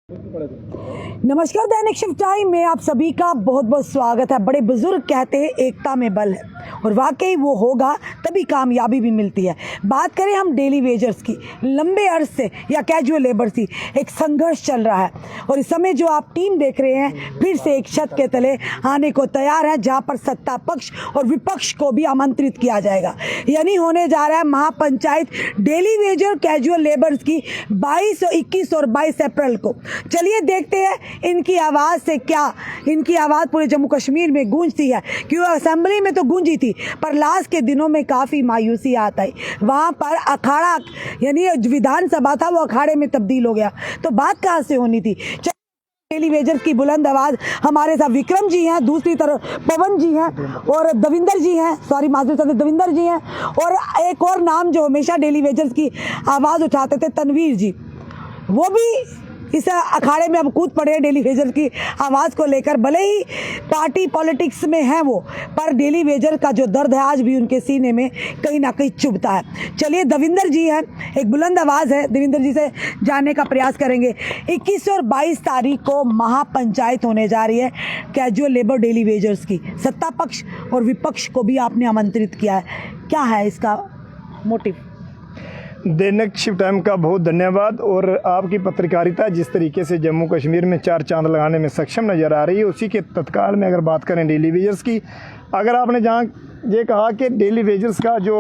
नमस्कार, दैनिक shift time में आप सभी का बहुत बहुत स्वागत है। बड़े बुजुर्ग कहते हैं एकता में बल है और वाकई वो होगा तभी कामयाबी भी मिलती है। बात करें हम डेली वेजर्स की, लंबे अर्ज से या कैजुअल लेबर्स की एक संघर्ष चल रहा है और इस समय जो आप टीम देख रहे हैं फिर से एक छत के तले आने को तैयार है, जहां पर सत्ता पक्ष और विपक्ष को भी आमंत्रित किया जाएगा। यानी होने जा रहा है महापंचायत डेली वेजर कैजुअल लेबर्स की 22, 21 और 22 अप्रैल को। चलिए देखते हैं इनकी आवाज़ से क्या, इनकी आवाज़ पूरे जम्मू कश्मीर में गूंजती है। क्यों असेंबली में तो गूंजी थी, पर लास्ट के दिनों में काफ़ी मायूसी आता है। वहाँ पर अखाड़ा यानी विधानसभा था वो अखाड़े में तब्दील हो गया, तो बात कहाँ से होनी थी। डेली वेजर्स की बुलंद आवाज़ हमारे साथ विक्रम जी हैं, दूसरी तरफ पवन जी हैं और दविंदर जी हैं, दविंदर जी हैं, और एक और नाम जो हमेशा डेली वेजर्स की आवाज़ उठाते थे तनवीर जी, वो भी इस अखाड़े में अब कूद पड़े डेली वेजर की आवाज़ को लेकर। भले ही पार्टी पॉलिटिक्स में है वो, पर डेली वेजर का जो दर्द है आज भी उनके सीने में कहीं ना कहीं चुभता है। चलिए दविंदर जी हैं, एक बुलंद आवाज़ है, दविंदर जी से जानने का प्रयास करेंगे। 21 और 22 तारीख को महापंचायत होने जा रही है कैजुअल लेबर डेली वेजर्स की। सत्ता पक्ष और विपक्ष को भी आपने आमंत्रित किया है, क्या है इसका मोटिव? दैनिक शिफ्ट टाइम का बहुत धन्यवाद। और आपकी पत्रकारिता जिस तरीके से जम्मू कश्मीर में 4 चांद लगाने में सक्षम नज़र आ रही है, उसी के तत्काल में अगर बात करें डेली वेजर्स की, अगर आपने जहाँ ये कहा कि डेली वेजर्स का जो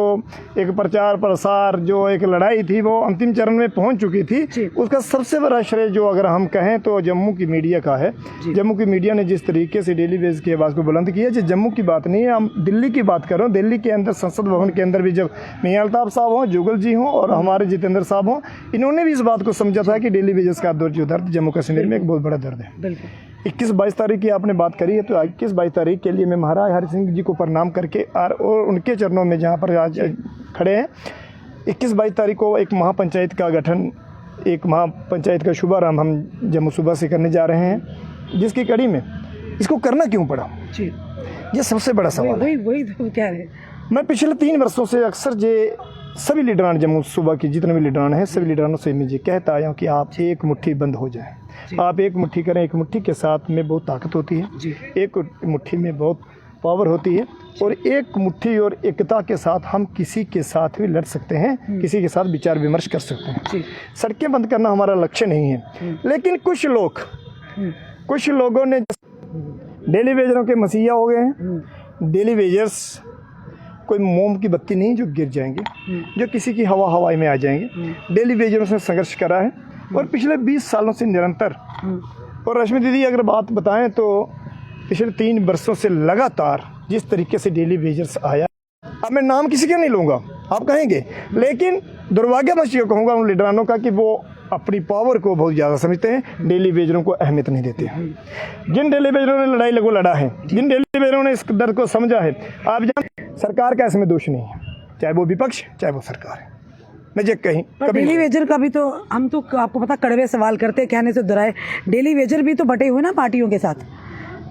एक प्रचार प्रसार जो एक लड़ाई थी वो अंतिम चरण में पहुंच चुकी थी, उसका सबसे बड़ा श्रेय जो अगर हम कहें तो जम्मू की मीडिया का है। जम्मू की मीडिया ने जिस तरीके से डेली वेजर्स की आवाज़ को बुलंद किया, जो जम्मू की बात नहीं है, हम दिल्ली की बात कर रहे हो। दिल्ली के अंदर संसद भवन के अंदर भी जब मियां अल्ताफ साहब हों, जुगल जी हों और हमारे जितेंद्र साहब हों, इन्होंने भी इस बात को समझा था कि डेली वेजर्स का जो दर्द जम्मू कश्मीर में एक बहुत बड़ा दर्द है। 21-22 तारीख की आपने बात करी है, तो 21-22 तारीख के लिए मैं महाराज हरि सिंह जी को प्रणाम करके और उनके चरणों में जहाँ पर आज खड़े हैं, 21-22 तारीख को एक महापंचायत का गठन, एक महापंचायत का शुभारंभ हम जम्मू सूबा से करने जा रहे हैं, जिसकी कड़ी में इसको करना क्यों पड़ा जी, ये सबसे बड़ा सवाल है। वही तो कह रहे हैं। मैं पिछले 3 वर्षों से अक्सर जे सभी लीडरान जम्मू सूबा की जितने भी लीडरान हैं, सभी लीडरानों से मैं ये कहता आया हूँ कि आप एक मुट्ठी बंद हो जाए, आप एक मुट्ठी करें। एक मुट्ठी के साथ में बहुत ताकत होती है, एक मुट्ठी में बहुत पावर होती है, और एक मुट्ठी और एकता के साथ हम किसी के साथ भी लड़ सकते हैं, किसी के साथ विचार विमर्श कर सकते हैं। सड़कें बंद करना हमारा लक्ष्य नहीं है, लेकिन कुछ लोगों ने डेली वेजरों के मसीहा हो गए हैं। डेली वेजर्स कोई मोम की बत्ती नहीं जो गिर जाएंगे, जो किसी की हवाई में आ जाएंगे। डेली वेजरों से संघर्ष करा है और पिछले 20 सालों से निरंतर, और रश्मि दीदी अगर बात बताएं तो पिछले 3 वर्षों से लगातार जिस तरीके से डेली वेजर्स आया, अब मैं नाम किसी का नहीं लूँगा, आप कहेंगे, लेकिन दुर्भाग्यवश ये कहूँगा उन लीडरानों का कि वो अपनी पावर को बहुत ज़्यादा समझते हैं, डेली वेजरों को अहमियत नहीं देते हैं। जिन डेली वेजरों ने लड़ाई लगो लड़ा है, जिन डेली वेजरों ने इस दर्द को समझा है, आप जान सरकार का इसमें दोष नहीं है, चाहे वो विपक्ष चाहे वो सरकार है। मैं जे कहीं डेली वेजर का भी तो हम तो आपको पता कड़वे सवाल करते, कहने से दुराए, डेली वेजर भी तो बटे हुए ना पार्टियों के साथ।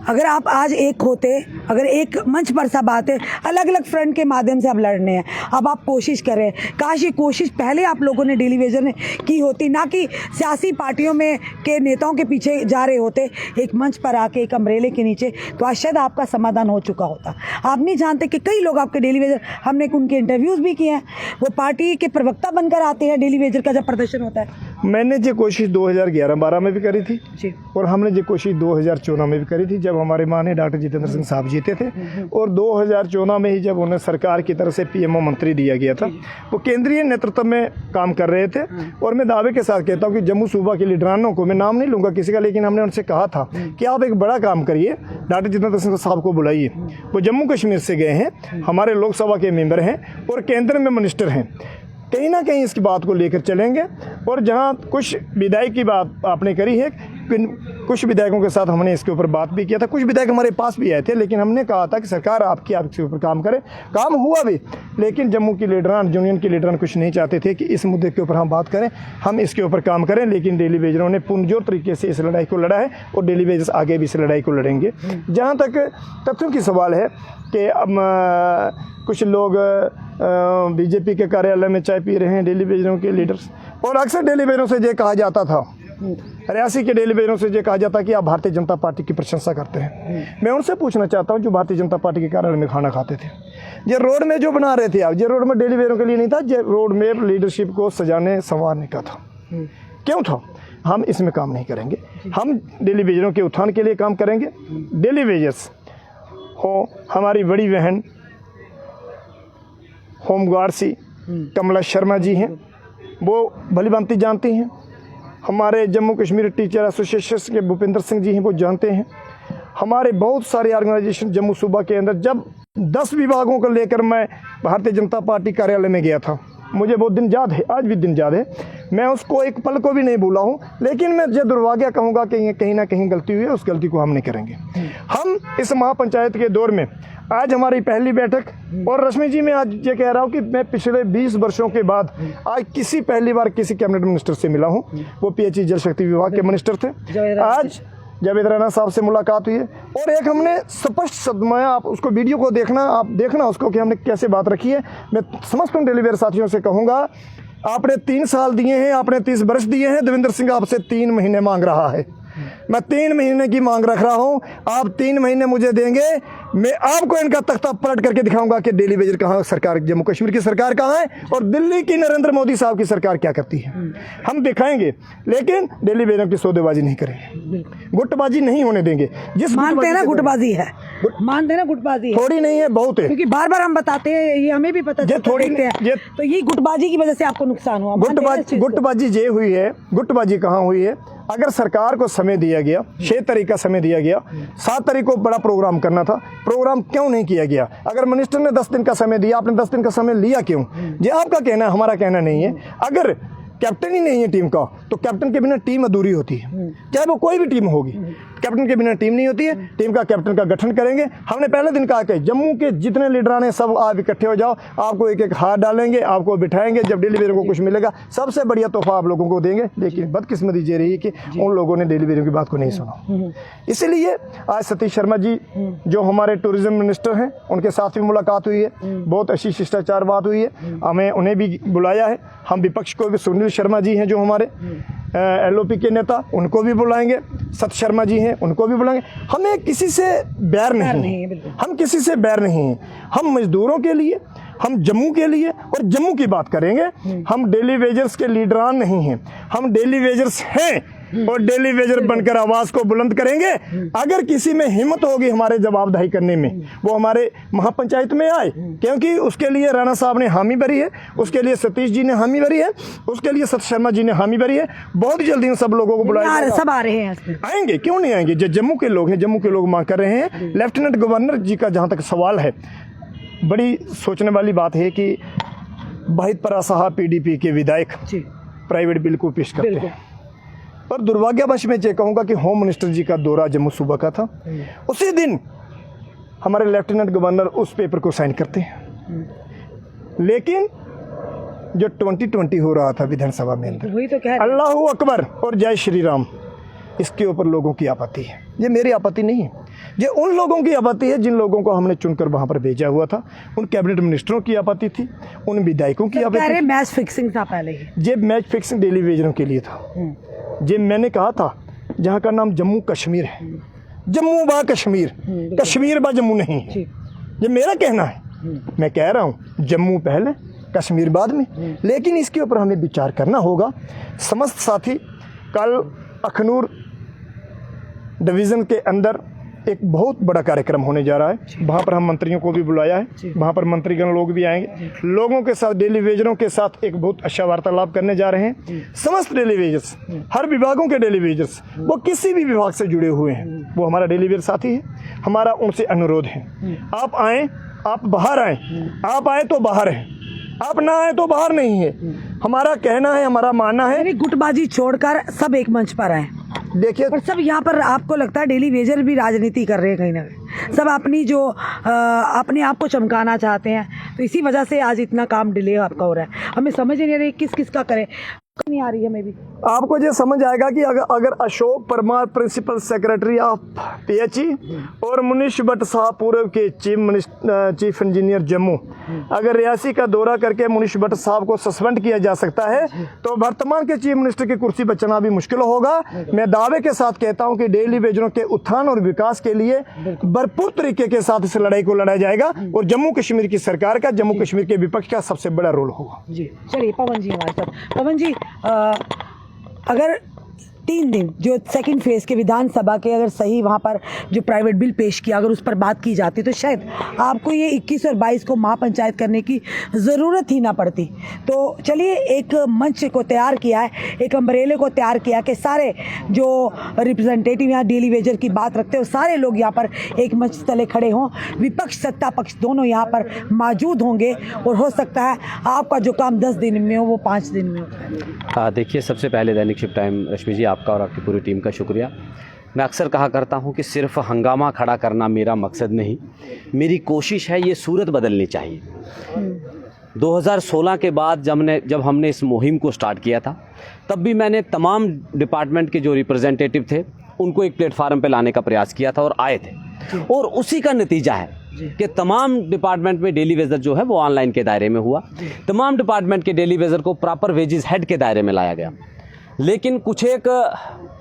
अगर आप आज एक होते, अगर एक मंच पर सब आते, अलग अलग फ्रंट के माध्यम से अब लड़ने हैं, अब आप कोशिश करें, काश ये कोशिश पहले आप लोगों ने डेली वेजर ने की होती, ना कि सियासी पार्टियों में के नेताओं के पीछे जा रहे होते, एक मंच पर आके एक अम्ब्रेले के नीचे, तो आज शायद आपका समाधान हो चुका होता। आप नहीं जानते कि कई लोग आपके डेली वेजर, हमने उनके इंटरव्यूज़ भी किए हैं, वो पार्टी के प्रवक्ता बनकर आते हैं डेली वेजर का जब प्रदर्शन होता है। मैंने जो कोशिश 2011-12 में भी करी थी और हमने जो कोशिश 2014 में भी करी थी, जब हमारे माननीय डॉक्टर जितेंद्र सिंह साहब जीते थे, और 2014 में ही जब उन्हें सरकार की तरफ से पीएमओ मंत्री दिया गया था, वो केंद्रीय नेतृत्व में काम कर रहे थे। और मैं दावे के साथ कहता हूँ कि जम्मू सूबा के लीडरानों को, मैं नाम नहीं लूँगा किसी का, लेकिन हमने उनसे कहा था कि आप एक बड़ा काम करिए, डॉक्टर जितेंद्र सिंह साहब को बुलाइए। वो जम्मू कश्मीर से गए हैं, हमारे लोकसभा के मेंबर हैं और केंद्र में मिनिस्टर हैं, कहीं ना कहीं इसकी बात को लेकर चलेंगे। और जहां कुछ विधायक की बात आपने करी है, कुछ विधायकों के साथ हमने इसके ऊपर बात भी किया था, कुछ विधायक हमारे पास भी आए थे, लेकिन हमने कहा था कि सरकार आपके ऊपर काम करे, काम हुआ भी, लेकिन जम्मू की लीडरान, यूनियन की लीडरान कुछ नहीं चाहते थे कि इस मुद्दे के ऊपर हम बात करें, हम इसके ऊपर काम करें। लेकिन डेली वेजरों ने पुरजोर तरीके से इस लड़ाई को लड़ा है और डेली वेजर्स आगे भी इस लड़ाई को लड़ेंगे। जहाँ तक तथ्यों की सवाल है कि कुछ लोग बीजेपी के कार्यालय में चाय पी रहे हैं, डेली वेजरों के लीडर्स, और अक्सर डेली वेजरों से ये कहा जाता था रियासी के डेली वेजरों से ये कहा जाता है कि आप भारतीय जनता पार्टी की प्रशंसा करते हैं। मैं उनसे पूछना चाहता हूँ जो भारतीय जनता पार्टी के कार्यालय में खाना खाते थे, ये रोड में जो बना रहे थे आप, ये रोड में डेली वेजरों के लिए नहीं था, ये रोड में लीडरशिप को सजाने संवारने का था। क्यों था? हम इसमें काम नहीं करेंगे। हम डेली वेजरों के उत्थान के लिए काम करेंगे। डेली वेजर्स हो हमारी बड़ी बहन होमगार्ड सी कमला शर्मा जी हैं, वो भली भांति जानती हैं। हमारे जम्मू कश्मीर टीचर एसोसिएशन के भूपेंद्र सिंह जी हैं, वो जानते हैं। हमारे बहुत सारे ऑर्गेनाइजेशन जम्मू सूबा के अंदर, जब 10 विभागों को लेकर मैं भारतीय जनता पार्टी कार्यालय में गया था, मुझे वो दिन याद है, आज भी दिन याद है, मैं उसको एक पल को भी नहीं भूला हूँ। लेकिन मैं जो दुर्भाग्य कहूँगा कि ये कहीं ना कहीं गलती हुई है, उस गलती को हम नहीं करेंगे। हम इस महापंचायत के दौर में आज हमारी पहली बैठक, और रश्मि जी मैं आज ये कह रहा हूँ कि मैं पिछले 20 वर्षों के बाद आज पहली बार किसी कैबिनेट मिनिस्टर से मिला हूँ। वो पीएचई जल शक्ति विभाग के मिनिस्टर थे। आज जावेद राणा साहब से मुलाकात हुई है, और एक हमने स्पष्ट शब्द में, आप उसको वीडियो को देखना, आप देखना उसको कि हमने कैसे बात रखी है। मैं समस्त डेलीवेयर साथियों से कहूँगा, आपने 3 साल दिए हैं, आपने 30 वर्ष दिए हैं, देवेंद्र सिंह आपसे 3 महीने मांग रहा है। मैं 3 महीने की मांग रख रहा हूं, आप 3 महीने मुझे देंगे, मैं आपको इनका तख्ता पलट करके दिखाऊंगा कि डेली वेजर कहाँ, सरकार जम्मू कश्मीर की सरकार कहाँ है और दिल्ली की नरेंद्र मोदी साहब की सरकार क्या करती है। हम दिखाएंगे, लेकिन डेली वेजर की सौदेबाजी नहीं करेंगे, गुटबाजी नहीं होने देंगे। जिस मानते हैं ना गुटबाजी है, मानते हैं ना गुटबाजी है, थोड़ी नहीं है, बहुत है, क्योंकि बार बार हम बताते हैं, ये हमें भी पता थोड़ी है। तो ये गुटबाजी की वजह से आपको नुकसान हुआ। गुटबाजी ये हुई है। गुटबाजी कहाँ हुई है? अगर सरकार को समय दिया गया, 6 तारीख का समय दिया गया, 7 तारीख को बड़ा प्रोग्राम करना था, प्रोग्राम क्यों नहीं किया गया? अगर मिनिस्टर ने 10 दिन का समय दिया, आपने 10 दिन का समय लिया क्यों? ये आपका कहना है, हमारा कहना नहीं है। अगर कैप्टन ही नहीं है टीम का, तो कैप्टन के बिना टीम अधूरी होती है, चाहे वो कोई भी टीम होगी। कैप्टन के बिना टीम नहीं होती है। टीम का कैप्टन का गठन करेंगे। हमने पहले दिन कहा कि जम्मू के जितने लीडरान हैं सब आप इकट्ठे हो जाओ, आपको एक एक हाथ डालेंगे, आपको बिठाएंगे, जब डेली वेजर को कुछ मिलेगा सबसे बढ़िया तोहफा आप लोगों को देंगे। लेकिन बदकिस्मती ये रही कि उन लोगों ने डेली वेजर की बात को नहीं सुना। इसीलिए आज सतीश शर्मा जी जो हमारे टूरिज्म मिनिस्टर हैं, उनके साथ भी मुलाकात हुई है, बहुत अच्छी शिष्टाचार बात हुई है। हमें उन्हें भी बुलाया है। हम विपक्ष को भी, सुनील शर्मा जी हैं जो हमारे LOP के नेता, उनको भी बुलाएंगे। सत शर्मा जी हैं, उनको भी बुलाएंगे। हमें किसी से बैर नहीं है, हम किसी से बैर नहीं हैं। हम मजदूरों के लिए, हम जम्मू के लिए और जम्मू की बात करेंगे। हम डेली वेजर्स के लीडरान नहीं हैं, हम डेली वेजर्स हैं और डेली वेजर बनकर आवाज को बुलंद करेंगे। अगर किसी में हिम्मत होगी हमारे जवाबदेही करने में, वो हमारे महापंचायत में आए, क्योंकि उसके लिए राणा साहब ने हामी भरी है, उसके लिए सतीश जी ने हामी भरी है, उसके लिए सत शर्मा जी ने हामी भरी है। बहुत जल्दी उन सब लोगों को बुलाया, सब आ रहे हैं, आएंगे, क्यों नहीं आएंगे? जो जम्मू के लोग हैं, जम्मू के लोग मांग कर रहे हैं। लेफ्टिनेंट गवर्नर जी का जहाँ तक सवाल है, बड़ी सोचने वाली बात है कि वाहिदपुरा साहब PDP के विधायक प्राइवेट बिल को पेश करते हैं, पर दुर्भाग्यवश मैं ये कहूँगा कि होम मिनिस्टर जी का दौरा जम्मू सूबा का था, उसी दिन हमारे लेफ्टिनेंट गवर्नर उस पेपर को साइन करते हैं। लेकिन जो 2020 हो रहा था विधानसभा में अंदर, वही तो कह रहे हैं। अल्लाहू अकबर और जय श्री राम, इसके ऊपर लोगों की आपत्ति है। ये मेरी आपत्ति नहीं है, ये उन लोगों की आपत्ति है जिन लोगों को हमने चुनकर वहां पर भेजा हुआ था। उन कैबिनेट मिनिस्टरों की आपत्ति थी, उन विधायकों की आपत्ति। मैच फिक्सिंग था पहले ही, ये मैच फिक्सिंग डेली वेजरों के लिए था। ये मैंने कहा था, जहाँ का नाम जम्मू कश्मीर है, जम्मू बा कश्मीर, कश्मीर बा जम्मू नहीं है। ये मेरा कहना है। मैं कह रहा हूँ जम्मू पहले, कश्मीर बाद में। लेकिन इसके ऊपर हमें विचार करना होगा। समस्त साथी, कल अखनूर डिवीज़न के अंदर एक बहुत बड़ा कार्यक्रम होने जा रहा है। वहाँ पर हम मंत्रियों को भी बुलाया है, वहाँ पर मंत्रीगण लोग भी आएंगे। लोगों के साथ, डेली वेजरों के साथ एक बहुत अच्छा वार्तालाप करने जा रहे हैं। समस्त डेली वेजर्स, हर विभागों के डेली वेजर्स, वो किसी भी विभाग से जुड़े हुए हैं, वो हमारा डेली वेजर साथी है। हमारा उनसे अनुरोध है, आप आएँ, आप बाहर आएँ, आप आए तो बाहर हैं, आप ना आए तो बाहर नहीं है। हमारा कहना है, हमारा मानना है, गुटबाजी छोड़कर सब एक मंच पर आए। देखिए, पर सब यहाँ पर आपको लगता है डेली वेजर भी राजनीति कर रहे हैं कहीं ना कहीं, सब अपनी जो अपने आप को चमकाना चाहते हैं, तो इसी वजह से आज इतना काम डिले आपका हो रहा है। हमें समझ नहीं आ रही किस किस का करें। नहीं आ रही है हमें भी। आपको ये समझ आएगा कि अगर Ashok Parmar principal secretary of PHE और मुनीश भट्ट साहब पूर्व के चीफ इंजीनियर जम्मू अगर रियासी का दौरा करके मुनीश भट्ट साहब को सस्पेंड किया जा सकता है तो वर्तमान के चीफ मिनिस्टर की कुर्सी बचना भी मुश्किल होगा। मैं दावे के साथ कहता हूं कि डेली वेजरों के उत्थान और विकास के लिए भरपूर तरीके के साथ इस लड़ाई को लड़ा जाएगा और जम्मू कश्मीर की सरकार का, जम्मू कश्मीर के विपक्ष का सबसे बड़ा रोल होगा। जी चलिए पवन जी हमारे साथ। पवन जी अगर 3 दिन जो सेकंड फेज़ के विधानसभा के अगर सही वहाँ पर जो प्राइवेट बिल पेश किया अगर उस पर बात की जाती तो शायद आपको ये 21 और 22 को महापंचायत करने की ज़रूरत ही ना पड़ती। तो चलिए एक मंच को तैयार किया है, एक अम्ब्रेले को तैयार किया कि सारे जो रिप्रेजेंटेटिव यहाँ डेली वेजर की बात रखते हो सारे लोग यहाँ पर एक मंच तले खड़े हों, विपक्ष सत्ता पक्ष दोनों यहाँ पर मौजूद होंगे और हो सकता है आपका जो काम 10 दिन में हो वो 5 दिन में हो। देखिए, सबसे पहले दैनिक शिफ्ट टाइम रश्मि जी आपका और आपकी पूरी टीम का शुक्रिया। मैं अक्सर कहा करता हूं कि सिर्फ हंगामा खड़ा करना मेरा मकसद नहीं, मेरी कोशिश है ये सूरत बदलनी चाहिए। 2016 के बाद जब हमने इस मुहिम को स्टार्ट किया था तब भी मैंने तमाम डिपार्टमेंट के जो रिप्रेजेंटेटिव थे उनको एक प्लेटफार्म पे लाने का प्रयास किया था और आए थे और उसी का नतीजा है कि तमाम डिपार्टमेंट में डेली वेजर जो है वो ऑनलाइन के दायरे में हुआ। तमाम डिपार्टमेंट के डेली वेजर को प्रॉपर वेजेस हेड के दायरे में लाया गया। लेकिन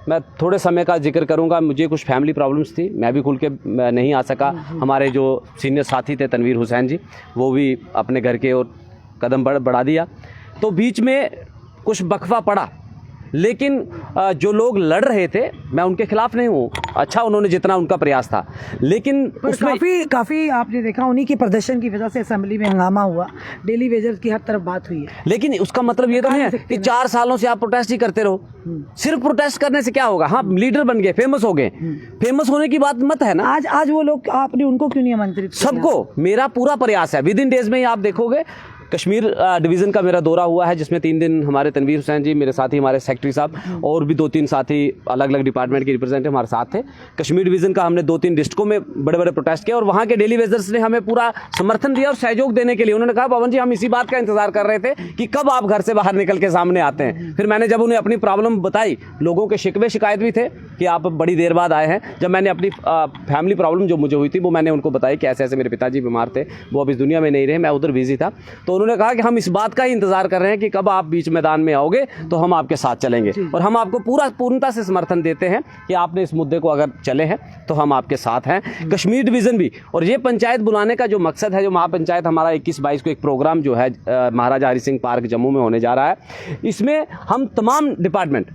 मैं थोड़े समय का जिक्र करूंगा, मुझे कुछ फैमिली प्रॉब्लम्स थी, मैं भी खुल के नहीं आ सका। हमारे जो सीनियर साथी थे तनवीर हुसैन जी, वो भी अपने घर के और कदम बढ़ा दिया, तो बीच में कुछ वक्फा पड़ा। लेकिन जो लोग लड़ रहे थे मैं उनके खिलाफ नहीं हूँ, अच्छा उन्होंने जितना उनका प्रयास था, लेकिन उसमें काफ़ी आपने देखा उन्हीं के प्रदर्शन की वजह से असेंबली में हंगामा हुआ, डेली वेजर की हर तरफ बात हुई है। लेकिन उसका मतलब ये तो नहीं है कि 4 सालों से आप प्रोटेस्ट ही करते रहो। सिर्फ प्रोटेस्ट करने से क्या होगा? हाँ, लीडर बन गए, फेमस हो गए, फेमस होने की बात मत है ना। आज वो लोग आपने उनको क्यों नहीं आमंत्रित? सबको मेरा पूरा प्रयास है, विद इन डेज में ही आप देखोगे कश्मीर डिवीज़न का मेरा दौरा हुआ है जिसमें 3 दिन हमारे तनवीर हुसैन जी, मेरे साथी हमारे सेक्रेटरी साहब और भी 2-3 साथी अलग अलग डिपार्टमेंट के रिप्रेजेंटेटिव हमारे साथ थे। कश्मीर डिवीज़न का हमने 2-3 डिस्ट्रिक्टों में बड़े बड़े प्रोटेस्ट किया और वहाँ के डेली वेजर्स ने हमें पूरा समर्थन दिया और सहयोग देने के लिए उन्होंने कहा पवन जी हम इसी बात का इंतजार कर रहे थे कि कब आप घर से बाहर निकल के सामने आते हैं। फिर मैंने जब उन्हें अपनी प्रॉब्लम बताई, लोगों के शिकवे शिकायत भी थे कि आप बड़ी देर बाद आए हैं। जब मैंने अपनी फैमिली प्रॉब्लम जो मुझे हुई थी वो मैंने उनको बताई कि ऐसे ऐसे मेरे पिताजी बीमार थे, वो अब इस दुनिया में नहीं रहे, मैं उधर बिजी था। तो उन्होंने कहा कि हम इस बात का ही इंतजार कर रहे हैं कि कब आप बीच मैदान में आओगे तो हम आपके साथ चलेंगे और हम आपको पूर्णता से समर्थन देते हैं कि आपने इस मुद्दे को अगर चले हैं तो हम आपके साथ हैं। कश्मीर डिवीज़न भी, और ये पंचायत बुलाने का जो मकसद है, जो महापंचायत हमारा 21-22 को एक प्रोग्राम जो है महाराजा हरि सिंह पार्क जम्मू में होने जा रहा है, इसमें हम तमाम डिपार्टमेंट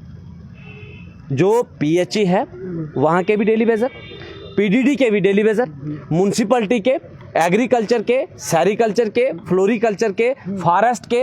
जो पीएचई है वहाँ के भी डेली वेजर, पीडीडी के भी डेली वेजर, म्यूनसिपलिटी के, एग्रीकल्चर के, सेरिकल्चर के, फ्लोरिकल्चर के, फॉरेस्ट के,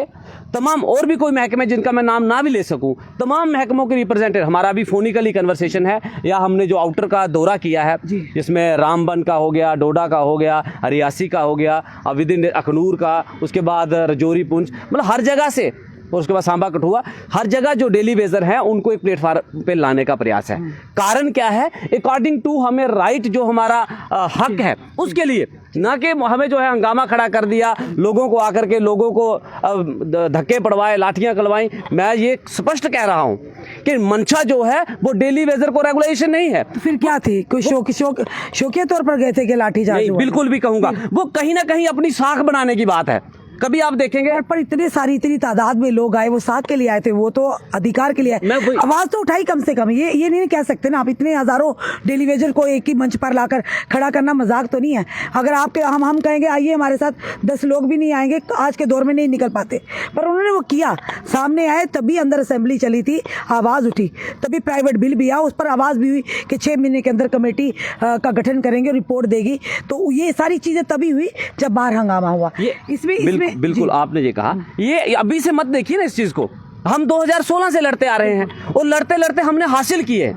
तमाम और भी कोई महकमे जिनका मैं नाम ना भी ले सकूं, तमाम महकमों के रिप्रेजेंटेटिव। हमारा अभी फोनिकली कन्वर्सेशन है, या हमने जो आउटर का दौरा किया है जिसमें रामबन का हो गया, डोडा का हो गया, रियासी का हो गया, विद इन अखनूर का, उसके बाद रजौरी, पुंछ, मतलब हर जगह से, और उसके बाद सांबा, कठुआ, हर जगह जो डेली वेजर हैं उनको एक प्लेटफॉर्म पे लाने का प्रयास है। कारण क्या है? अकॉर्डिंग टू हमें राइट जो हमारा हक है उसके लिए, ना कि हमें जो है हंगामा खड़ा कर दिया, लोगों को आकर के लोगों को धक्के पड़वाए, लाठियां कलवाई। मैं ये स्पष्ट कह रहा हूं कि मंशा जो है वो डेली वेजर को रेगुलेशन नहीं है। तो फिर क्या थी? कोई शौकिया तौर पर गए थे कि लाठीचार्ज? बिल्कुल भी कहूंगा वो कहीं ना कहीं अपनी साख बनाने की बात है। कभी आप देखेंगे पर इतनी तादाद में लोग आए, वो साथ के लिए आए थे, वो तो अधिकार के लिए आए, आवाज तो उठाई कम से कम। ये नहीं कह सकते ना आप इतने हजारों डेली वेजर को एक ही मंच पर लाकर खड़ा करना मजाक तो नहीं है। अगर आपके हम कहेंगे आइए हमारे साथ, 10 लोग भी नहीं आएंगे, आज के दौर में नहीं निकल पाते, पर उन्होंने वो किया, सामने आए, तभी अंदर असेंबली चली थी, आवाज उठी, तभी प्राइवेट बिल भी आया, उस पर आवाज भी हुई कि 6 महीने के अंदर कमेटी का गठन करेंगे, रिपोर्ट देगी। तो ये सारी चीजें तभी हुई जब बाहर हंगामा हुआ। इसमें बिल्कुल आपने ये कहा, ये अभी से मत देखिए ना इस चीज को। हम 2016 से लड़ते आ रहे हैं और लड़ते लड़ते हमने हासिल किए।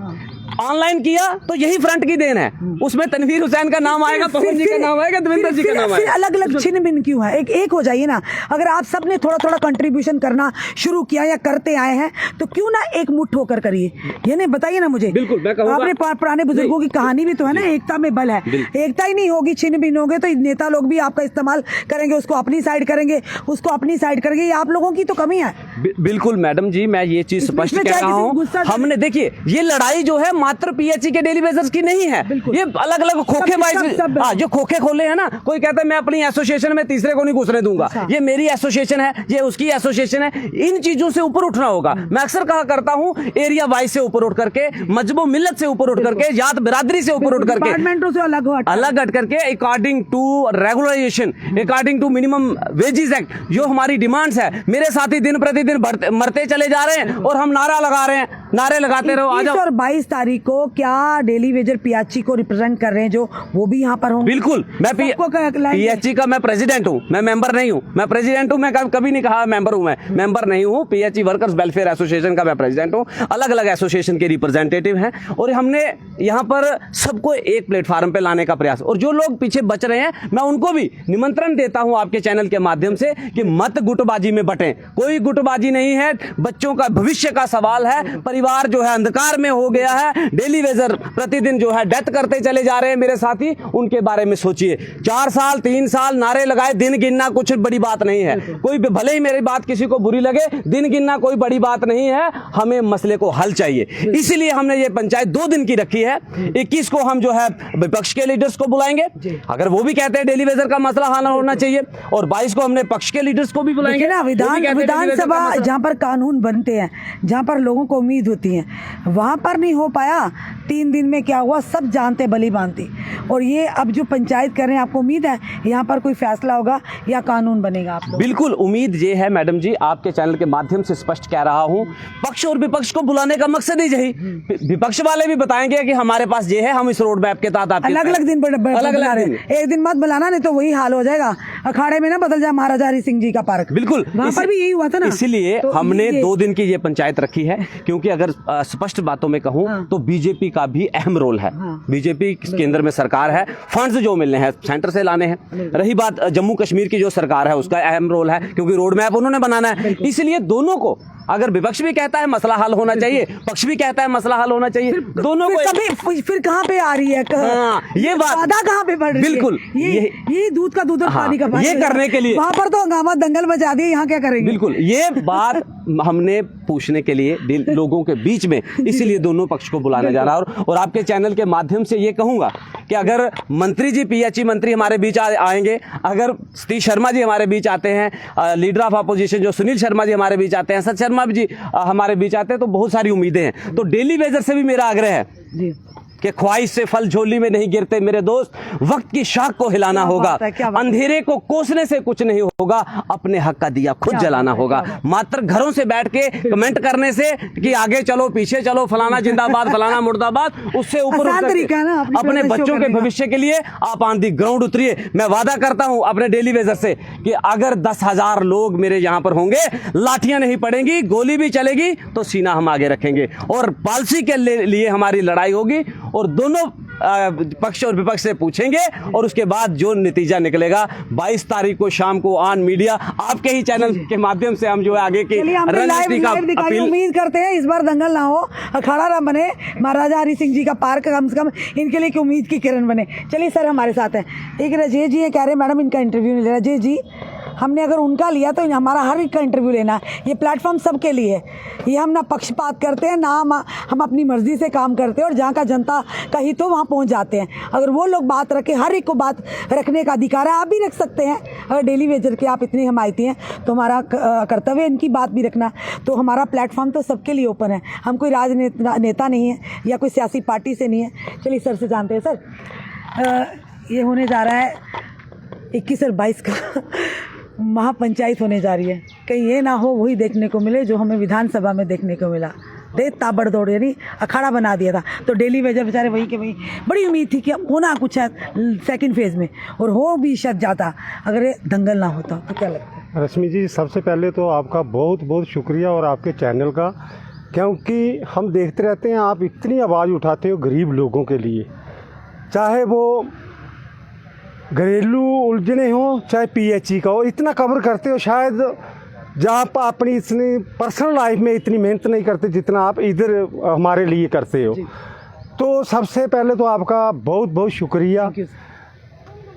ऑनलाइन किया तो यही फ्रंट की देन है, उसमें तनवीर हुसैन का नाम आएगा, पवन जी का नाम आएगा, देवेंद्र जी का नाम आएगा। अलग अलग छिन्न भिन्न क्यों है? एक हो जाइए ना। अगर आप सब ने थोड़ा थोड़ा कंट्रीब्यूशन करना शुरू किया या करते आए हैं तो क्यों ना एक मुट्ठ होकर करिए। ये नहीं बताइए ना मुझे। बिल्कुल, मैं कहूंगा आपने पुराने बुजुर्गों की कहानी भी तो है ना, एकता में बल है। एकता ही नहीं होगी, छिन्न भिन्न होगे तो नेता लोग भी आपका इस्तेमाल करेंगे, उसको अपनी साइड करेंगे, उसको अपनी साइड करेंगे। ये आप लोगों की तो कमी है। बिल्कुल मैडम जी, मैं ये चीज स्पष्ट कह रहा हूँ। हमने देखिए, ये लड़ाई जो है मात्र पीएचई के डेली बेसिस की नहीं है, ये अलग अलग खोखे जो खोखे खोले हैं ना, कोई कहता है मैं अपनी एसोसिएशन में तीसरे को नहीं घुसने दूंगा, ये मेरी एसोसिएशन है, ये उसकी एसोसिएशन है। इन चीजों से ऊपर उठना होगा। मैं अक्सर कहा करता हूँ, एरिया वाइज से ऊपर उठ करके, मजहब मिल्लत से ऊपर उठ करके, जात बिरादरी से ऊपर उठ करके, डिपार्टमेंटों से अलग हट करके, according to regulation, according to minimum wages act, जो हमारी डिमांड्स है। मेरे साथी दिन प्रतिदिन मरते चले जा रहे हैं और हम नारा लगा रहे हैं, नारे लगाते रहो। आ जाओ। और 22 तारीख को क्या डेली वेजर पीएचई को रिप्रेजेंट कर रहे हैं, जो वो भी यहाँ पर होंगे? बिल्कुल, मैं पीएचई का मैं प्रेसिडेंट हूँ, मैं मेंबर नहीं हूँ। मैं प्रेसिडेंट हूँ, मैं कभी नहीं कहा मेंबर हूँ, मैं मेंबर नहीं हूँ। पीएचई वर्कर्स वेलफेयर एसोसिएशन का मैं प्रेसिडेंट हूँ। अलग अलग एसोसिएशन के रिप्रेजेंटेटिव हैं और हमने यहाँ पर सबको एक प्लेटफार्म पे लाने का प्रयास। और जो लोग पीछे बच रहे हैं, मैं उनको भी निमंत्रण देता हूँ आपके चैनल के माध्यम से कि मत गुटबाजी में बटें। कोई गुटबाजी नहीं है, बच्चों का भविष्य का सवाल है। परिवार जो है अंधकार में हो गया है। डेली वेजर प्रतिदिन जो है डेथ करते चले जा रहे हैं मेरे साथी, उनके बारे में सोचिए। 4 साल 3 साल नारे लगाए, दिन गिनना कुछ बड़ी बात नहीं है। कोई भले ही मेरी बात किसी को बुरी लगे, दिन गिनना कोई बड़ी बात नहीं है। हमें मसले को हल चाहिए, इसीलिए हमने ये पंचायत 2 दिन की रखी है। 21 को हम जो है विपक्ष के लीडर्स को बुलाएंगे, अगर वो भी कहते हैं डेली वेजर का मसला हल होना चाहिए, और 22 को हमने पक्ष के लीडर्स को भी बुलाएंगे। विधानसभा जहाँ पर कानून बनते हैं, जहाँ पर लोगों को उम्मीद होती है, वहाँ पर नहीं हो पाया। 3 दिन में क्या हुआ सब जानते भली भांति। और ये अब जो पंचायत कर रहे हैं, आपको उम्मीद है यहाँ पर कोई फैसला होगा या कानून बनेगा? आप बिल्कुल उम्मीद ये है मैडम जी, आपके चैनल के माध्यम से स्पष्ट कह रहा हूँ, पक्ष और विपक्ष को बुलाने का मकसद ही यही। विपक्ष वाले भी बताएंगे कि हमारे पास ये है, हम इस रोड मैप के तहत अलग अलग दिन अलग दिन। एक दिन मत बुलाना, नहीं तो वही हाल हो जाएगा, अखाड़े में ना बदल जाए महाराजा हरि सिंह जी का पार्क। बिल्कुल, वहाँ पर भी यही हुआ था ना। इसीलिए तो हमने 2 दिन की ये पंचायत रखी है, क्योंकि अगर स्पष्ट बातों में कहूँ तो बीजेपी का भी अहम रोल है। बीजेपी केंद्र में सरकार है, फंड्स जो मिलने हैं सेंटर से लाने हैं। रही बात जम्मू कश्मीर की जो सरकार है, उसका अहम रोल है, क्योंकि रोड मैप उन्होंने बनाना है। इसलिए दोनों को, अगर विपक्ष भी कहता है मसला हल होना चाहिए, पक्ष भी कहता है मसला हल होना चाहिए, दोनों को फिर कहाँ पे आ रही है? ये बात कहाँ पे बढ़ रही है? बिल्कुल, ये दूध का दूध और पानी का पानी। ये करने के लिए वहाँ पर तो हंगामा दंगल मचा दिए, यहाँ क्या करेंगे? बिल्कुल, ये बात हमने पूछने के लिए लोगों के बीच में, इसीलिए दोनों पक्ष को बुलाने जा रहा है। और आपके चैनल के माध्यम से ये कहूंगा कि अगर मंत्री जी, पीएचई मंत्री हमारे बीच आएंगे, अगर सतीश शर्मा जी हमारे बीच आते हैं, लीडर ऑफ अपोजिशन जो सुनील शर्मा जी हमारे बीच आते हैं, सत शर्मा जी हमारे बीच आते हैं, तो बहुत सारी उम्मीदें हैं। तो डेली वेजर से भी मेरा आग्रह है कि ख्वाहिश से फल झोली में नहीं गिरते मेरे दोस्त, वक्त की शाख को हिलाना होगा, अंधेरे को कोसने से कुछ नहीं होगा, अपने हक का दिया खुद जलाना होगा। मात्र घरों से बैठ के कमेंट करने से कि आगे चलो पीछे चलो, फलाना जिंदाबाद फलाना मुर्दाबाद, उससे ऊपर अपने बच्चों के भविष्य के लिए आप ऑन दी ग्राउंड उतरिए। मैं वादा करता हूं अपने डेली वेजर से कि अगर 10,000 लोग मेरे यहां पर होंगे, लाठियां नहीं पड़ेंगी, गोली भी चलेगी तो सीना हम आगे रखेंगे और पॉलिसी के लिए हमारी लड़ाई होगी। और दोनों पक्ष और विपक्ष से पूछेंगे और उसके बाद जो नतीजा निकलेगा 22 तारीख को शाम को ऑन मीडिया आपके ही चैनल के माध्यम से हम जो है आगे की रणनीति का अपील। उम्मीद करते हैं इस बार दंगल ना हो, अखाड़ा ना बने, महाराजा हरि सिंह जी का पार्क कम से कम इनके लिए की उम्मीद की किरण बने। चलिए सर हमारे साथ हैं एक राजेश जी, कह रहे मैडम इनका इंटरव्यू नहीं ले रहा। राजेश जी, हमने अगर उनका लिया तो हमारा हर एक का इंटरव्यू लेना है। ये प्लेटफॉर्म सबके लिए है, ये हम ना पक्षपात करते हैं, ना हम अपनी मर्जी से काम करते हैं, और जहाँ का जनता का हित हो वहाँ पहुँच जाते हैं। अगर वो लोग बात रखें, हर एक को बात रखने का अधिकार है, आप भी रख सकते हैं। अगर डेली वेजर के आप इतने हिमायती हैं तो हमारा कर्तव्य है इनकी बात भी रखना। तो हमारा प्लेटफॉर्म तो सबके लिए ओपन है, हम कोई राजनेता नहीं है या कोई सियासी पार्टी से नहीं है। चलिए सर से जानते हैं। सर ये होने जा रहा है 21 और 22 का महापंचायत होने जा रही है, कहीं ये ना हो वही देखने को मिले जो हमें विधानसभा में देखने को मिला। दे ताबड़तोड़ यानी अखाड़ा बना दिया था, तो डेली वेजर बेचारे वही के वही। बड़ी उम्मीद थी कि अब होना कुछ है सेकंड फेज़ में, और हो भी शायद जाता अगर ये दंगल ना होता। तो क्या लगता है? रश्मि जी, सबसे पहले तो आपका बहुत बहुत शुक्रिया और आपके चैनल का क्योंकि हम देखते रहते हैं आप इतनी आवाज़ उठाते हो गरीब लोगों के लिए, चाहे वो घरेलू उलझने हो चाहे पीएचई का हो, इतना कवर करते हो। शायद जहाँ आप अपनी इतनी पर्सनल लाइफ में इतनी मेहनत नहीं करते जितना आप इधर हमारे लिए करते हो। तो सबसे पहले तो आपका बहुत बहुत शुक्रिया।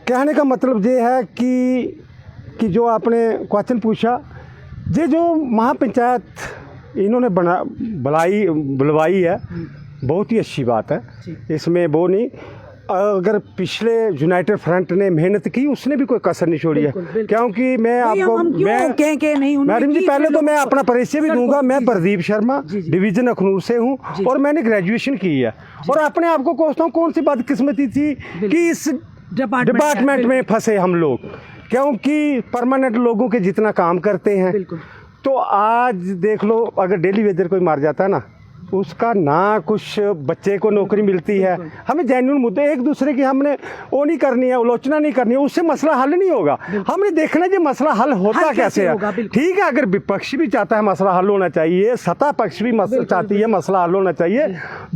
कहने का मतलब ये है कि जो आपने क्वेश्चन पूछा, ये जो महापंचायत इन्होंने बुलवाई है, बहुत ही अच्छी बात है, इसमें वो नहीं। अगर पिछले यूनाइटेड फ्रंट ने मेहनत की, उसने भी कोई कसर नहीं छोड़ी है। क्योंकि मैं आपको मैडम जी पहले तो मैं अपना परिचय भी दूंगा। मैं प्रदीप शर्मा डिवीजन अखनूर से हूँ और मैंने ग्रेजुएशन की है। और अपने आप को कोसता हूँ कौन सी बदकिस्मती थी कि इस डिपार्टमेंट में फंसे हम लोग, क्योंकि परमानेंट लोगों के जितना काम करते हैं। तो आज देख लो, अगर डेली वेजर कोई मार जाता है ना, उसका ना कुछ बच्चे को नौकरी मिलती है। हमें जेन्युइन मुद्दे एक दूसरे की हमने वो नहीं करनी है, आलोचना नहीं करनी है, उससे मसला हल नहीं होगा। हमने देखना है कि मसला हल होता कैसे है। ठीक है, अगर विपक्ष भी चाहता है मसला हल होना चाहिए, सत्ता पक्ष भी चाहती है मसला हल होना चाहिए,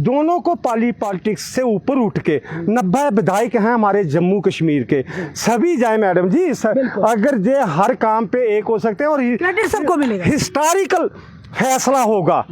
दोनों को पॉलिटिक्स से ऊपर उठ के 90 विधायक हैं हमारे जम्मू कश्मीर के, सभी जाए मैडम जी। अगर ये हर काम पे एक हो सकते हैं और सबको मिलेगा, हिस्टोरिकल फैसला होगा।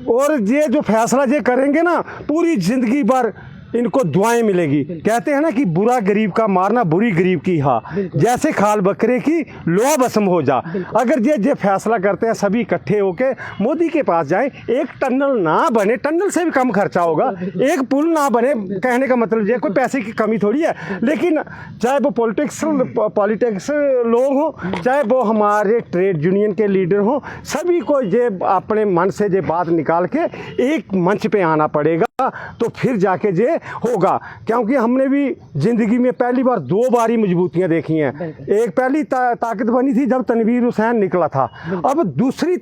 और ये जो फैसला ये करेंगे ना, पूरी जिंदगी भर इनको दुआएं मिलेगी। कहते हैं ना कि बुरा गरीब का मारना बुरी गरीब की हा, जैसे खाल बकरे की लोहा भस्म हो जा। अगर ये फैसला करते हैं सभी इकट्ठे होके मोदी के पास जाएं, एक टनल ना बने, टनल से भी कम खर्चा होगा, एक पुल ना बने, कहने का मतलब ये कोई पैसे की कमी थोड़ी है। लेकिन चाहे वो पॉलिटिक्स लोग हों, चाहे वो हमारे ट्रेड यूनियन के लीडर हों, सभी को ये अपने मन से ये बात निकाल के एक मंच पे आना पड़ेगा, तो फिर जाके ये होगा। क्योंकि हमने भी जिंदगी में पहली बार 2 बार ही मजबूतियां देखी हैं। एक पहली ताकत बनी थी जब तनवीर हुसैन निकला था, अब दूसरी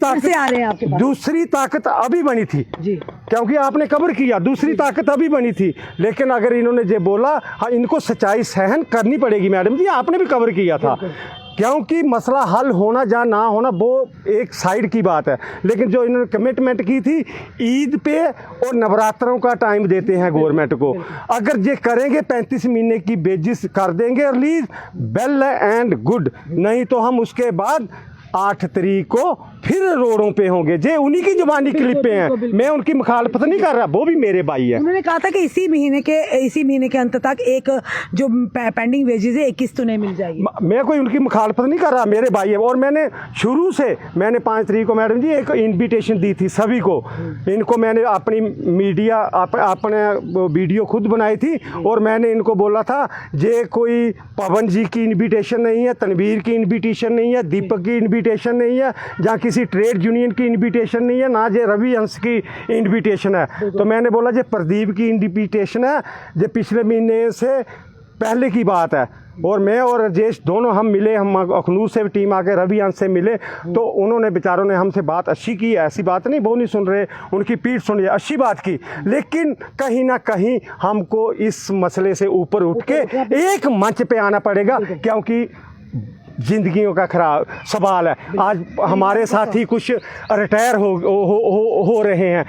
ताकत अभी बनी थी, क्योंकि आपने कवर किया, दूसरी ताकत अभी बनी थी। लेकिन अगर इन्होंने ये बोला, हाँ, इनको सच्चाई सहन करनी पड़ेगी। मैडम जी आपने भी कवर किया था, क्योंकि मसला हल होना या ना होना वो एक साइड की बात है। लेकिन जो इन्होंने कमिटमेंट की थी, ईद पे और नवरात्रों का टाइम देते हैं गवर्नमेंट को, अगर ये करेंगे 35 महीने की बेजिस कर देंगे रिलीज, वेल एंड गुड। नहीं तो हम उसके बाद 8 तारीख को फिर रोडों पे होंगे। जे उन्हीं की जुबानी क्लिपें हैं, मैं उनकी मुखालफत नहीं कर रहा, वो भी मेरे भाई है। उन्होंने कहा था कि इसी महीने के अंत तक एक जो पेंडिंग वेजेस है 21 तो नहीं मिल जाएगी। मैं कोई उनकी मुखालफत नहीं कर रहा, मेरे भाई है। और मैंने शुरू से 5 तारीख को मैडम जी एक इन्विटेशन दी थी सभी को। इनको मैंने अपनी मीडिया अपने वीडियो खुद बनाई थी और मैंने इनको बोला था, ये कोई पवन जी की इन्विटेशन नहीं है, तनवीर की इन्विटेशन नहीं है, दीपक की इन्विटेशन नहीं है, जहाँ किसी ट्रेड यूनियन की इन्विटेशन नहीं है, ना ये रवि हंस की इन्विटेशन है। तो मैंने बोला ये प्रदीप की इन्विटेशन है, ये पिछले महीने से पहले की बात है। और मैं और राजेश दोनों हम मिले, हम अखनूर से टीम आके रवि हंस से मिले, तो उन्होंने बेचारों ने हमसे बात अच्छी की, ऐसी बात नहीं वो नहीं सुन रहे, उनकी पीठ सुन रही, अच्छी बात की। लेकिन कहीं ना कहीं हमको इस मसले से ऊपर उठ के एक मंच पे आना पड़ेगा, क्योंकि जिंदगियों का खराब सवाल है। आज हमारे साथी कुछ रिटायर हो रहे हैं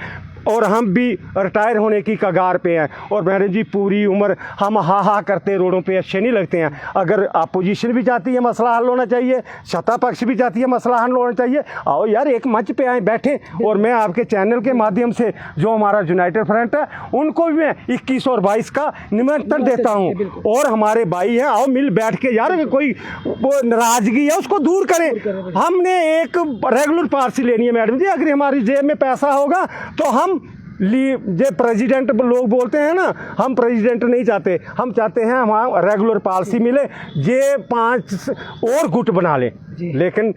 और हम भी रिटायर होने की कगार पे हैं। और मैडम जी पूरी उम्र हम हा करते रोडों पे अच्छे नहीं लगते हैं। अगर अपोजिशन भी चाहती है मसला हल होना चाहिए, सत्ता पक्ष भी चाहती है मसला हल होना चाहिए, आओ यार एक मंच पे आए बैठे। और मैं आपके चैनल के माध्यम से जो हमारा यूनाइटेड फ्रंट है उनको भी मैं 21 और 22 का निमंत्रण देता हूँ। और हमारे भाई हैं, आओ मिल बैठ के यार कोई वो नाराजगी है उसको दूर करें। हमने एक रेगुलर पॉलिसी लेनी है मैडम जी। अगर हमारी जेब में पैसा होगा तो हम जे प्रेसिडेंट लोग बोलते हैं ना, हम प्रेसिडेंट नहीं चाहते, हम चाहते हैं हमारा रेगुलर पॉलिसी मिले, ये 5 और गुट बना लें। लेकिन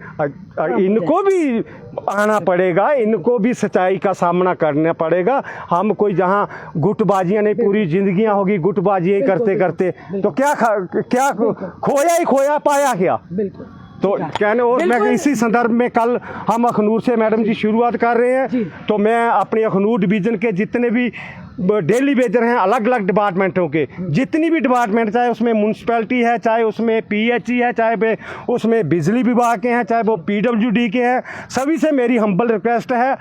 इनको भी आना पड़ेगा, इनको भी सच्चाई का सामना करना पड़ेगा। हम कोई जहाँ गुटबाजियाँ नहीं, पूरी जिंदगियाँ होगी गुटबाजियाँ ही करते करते, तो क्या खोया ही खोया, पाया क्या। तो कहने और मैं इसी संदर्भ में कल हम अखनूर से मैडम जी शुरुआत कर रहे हैं, तो मैं अपने अखनूर डिवीज़न के जितने भी डेली वेजर हैं अलग अलग डिपार्टमेंटों के, जितनी भी डिपार्टमेंट, चाहे उसमें म्यूनसिपैलिटी है, चाहे उसमें PHE है, चाहे उसमें बिजली विभाग के हैं, चाहे वो PWD के हैं, सभी से मेरी हम्बल रिक्वेस्ट है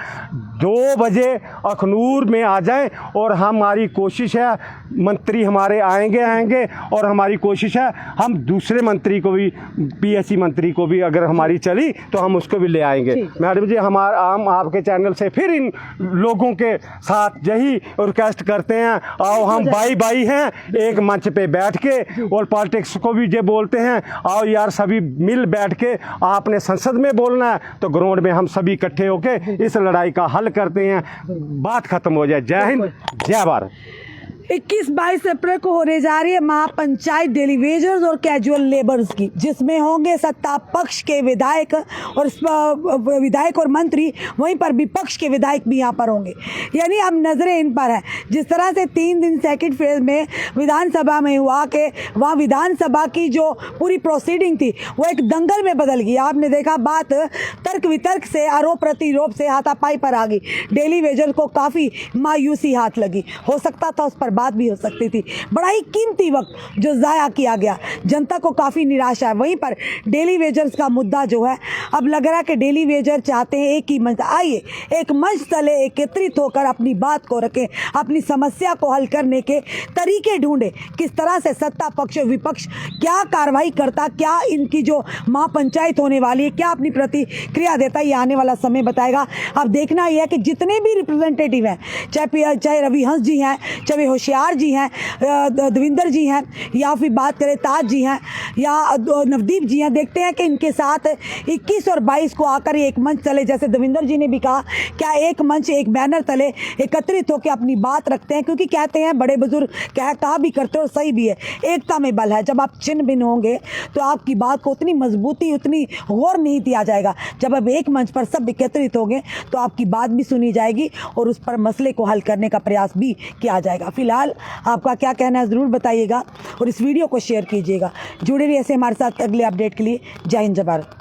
2 बजे अखनूर में आ जाएं। और हमारी कोशिश है, मंत्री हमारे आएंगे और हमारी कोशिश है हम दूसरे मंत्री को भी, PSC मंत्री को भी अगर हमारी चली तो हम उसको भी ले आएंगे। मैडम जी, हम आपके चैनल से फिर इन लोगों के साथ यही रिक्वेस्ट करते हैं, आओ हम भाई हैं, एक मंच पे बैठ के, और पॉलिटिक्स को भी जो बोलते हैं, आओ यार सभी मिल बैठ के, आपने संसद में बोलना है तो ग्राउंड में हम सभी इकट्ठे होके इस लड़ाई का हल करते हैं, बात खत्म हो जाए। जय हिंद, जय भारत। 21-22 अप्रैल को होने जा रही है महापंचायत डेली वेजर्स और कैजुअल लेबर्स की, जिसमें होंगे सत्ता पक्ष के विधायक और मंत्री, वहीं पर विपक्ष के विधायक भी यहाँ पर होंगे। यानी अब नजरें इन पर है। जिस तरह से 3 दिन सेकंड फेज में विधानसभा में हुआ कि वहाँ विधानसभा की जो पूरी प्रोसीडिंग थी वो एक दंगल में बदल गई। आपने देखा, बात तर्क वितर्क से, आरोप प्रतिरोप से हाथापाई पर आ गई। डेली वेजर को काफ़ी मायूसी हाथ लगी। हो सकता था उस पर बात भी हो सकती थी। बड़ा ही कीमती वक्त जो ज़ाया किया गया, जनता को काफ़ी निराशा है। वहीं पर डेली वेजर्स का मुद्दा जो है, अब लग रहा है कि डेली वेजर चाहते हैं एक ही मंच, आइए एक मंच तले एकत्रित होकर अपनी बात को रखें, अपनी समस्या को हल करने के तरीके ढूंढे। किस तरह से सत्ता पक्ष और विपक्ष क्या कार्रवाई करता, क्या इनकी जो महापंचायत होने वाली है, क्या अपनी प्रतिक्रिया देता, ये आने वाला समय बताएगा। अब देखना यह है कि जितने भी रिप्रेजेंटेटिव हैं, चाहे रवि हंस जी हैं, चाहे होशियार जी हैं, देविंदर जी हैं, या फिर बात करें ताज जी हैं या नवदीप जी हैं, देखते हैं कि इनके साथ 21 और 22 को आकर एक मंच तले, जैसे देविंदर जी ने भी कहा, क्या एक मंच, एक बैनर तले एकत्रित होकर अपनी बात रखते हैं। क्योंकि कहते हैं बड़े बुजुर्ग, कहा भी करते और सही भी है, एकता में बल है। जब आप छिन्न भिन्न होंगे तो आपकी बात को उतनी मजबूती, उतनी गौर नहीं दिया जाएगा। जब अब एक मंच पर सब एकत्रित होंगे तो आपकी बात भी सुनी जाएगी और उस पर मसले को हल करने का प्रयास भी किया जाएगा। फिलहाल आपका क्या कहना है ज़रूर बताइएगा और इस वीडियो को शेयर कीजिएगा। जुड़े रहिए ऐसे हमारे साथ अगले अपडेट के लिए। जय हिंद, जय भारत।